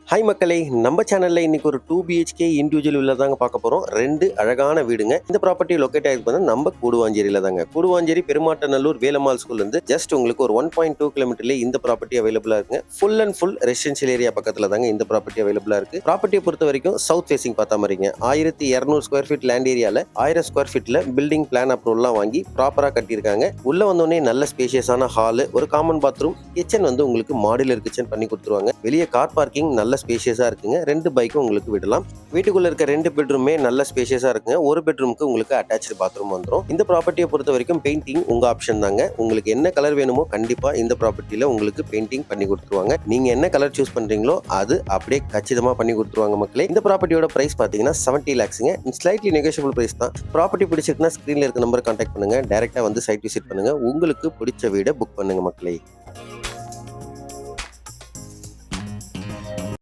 Hi மக்களே, நம்ம சேனல்ல இன்னைக்கு ஒரு 2 பிஹெச்கே இண்டிவிஜுவல் வில்லா தாங்க பார்க்க போறோம். 2 அழகான வீடுங்க. இந்த ப்ராப்பர்ட்டி லொகேட் ஆயிருக்கு நம்ம கூடுவாஞ்சேரியில தாங்க. கூடுவாஞ்சேரி பெருமாட்டநல்லூர் வேலம்மாள் ஸ்கூல்ல இருந்து ஜஸ்ட் உங்களுக்கு ஒரு 1.2 கிலோமீட்டர்ல இந்த ப்ராப்பர்ட்டி அவைலபிளா இருக்குங்க. Full and full residential area பக்கத்துல தாங்க இந்த ப்ராப்பர்ட்டி அவைலபிளா இருக்கு. ப்ராப்பர்ட்டியை பொறுத்த வரைக்கும் சவுத் ஃபேசிங் பார்த்தா மாதிரிங்க 1200 ஸ்கொயர் ஃபீட் லேண்ட் ஏரியால 1000 ஸ்கொயர் ஃபீட்ல பில்டிங் பிளான் அப்ரூவல்லாம் வாங்கி ப்ராப்பரா கட்டியிருக்காங்க. உள்ள வந்தோடனே நல்ல ஸ்பேஷியஸான ஹால், ஒரு காமன் பாத்ரூம், கிச்சன் உங்களுக்கு மாடுலர் கிச்சன் பண்ணி கொடுத்துருவாங்க. வெளியே கார் பார்க்கிங் நல்ல ஸ்பேஷியஸா இருக்குங்க. 2 பைக்கும் உங்களுக்கு விடலாம். வீட்டுக்குள்ள இருக்க 2 பெட்ரூமே நல்ல ஸ்பேஷியஸா இருக்குங்க. ஒரு பெட்ரூமுக்கு உங்களுக்கு அட்டாச்டு பாத்ரூம் வந்துடும். இந்த ப்ராப்பர்ட்டியை பொறுத்த வரைக்கும் பெயிண்டிங் உங்க ஆப்ஷன் தாங்க. உங்களுக்கு என்ன கலர் வேணுமோ கண்டிப்பா இந்த ப்ராப்பர்ட்டியில உங்களுக்கு பெயிண்டிங் பண்ணி கொடுத்துருவாங்க. நீங்க என்ன கலர் சூஸ் பண்றீங்களோ அது அப்படியே கச்சிதமா பண்ணி கொடுத்துருவாங்க மக்களே. இந்த ப்ராப்பர்ட்டியோட பிரைஸ் பாத்தீங்கன்னா 70 lakhsங்க. ஸ்லைட்லி நெகோஷியபிள் பிரைஸ் தான். ப்ராப்பர்ட்டி பிடிச்சிருக்குன்னா ஸ்கிரீன்ல இருக்க நம்பர் கான்டாக்ட் பண்ணுங்க. டைரக்டா வந்து சைட் விசிட் பண்ணுங்க. உங்களுக்கு பிடிச்ச வீடை புக் பண்ணுங்க மக்களே.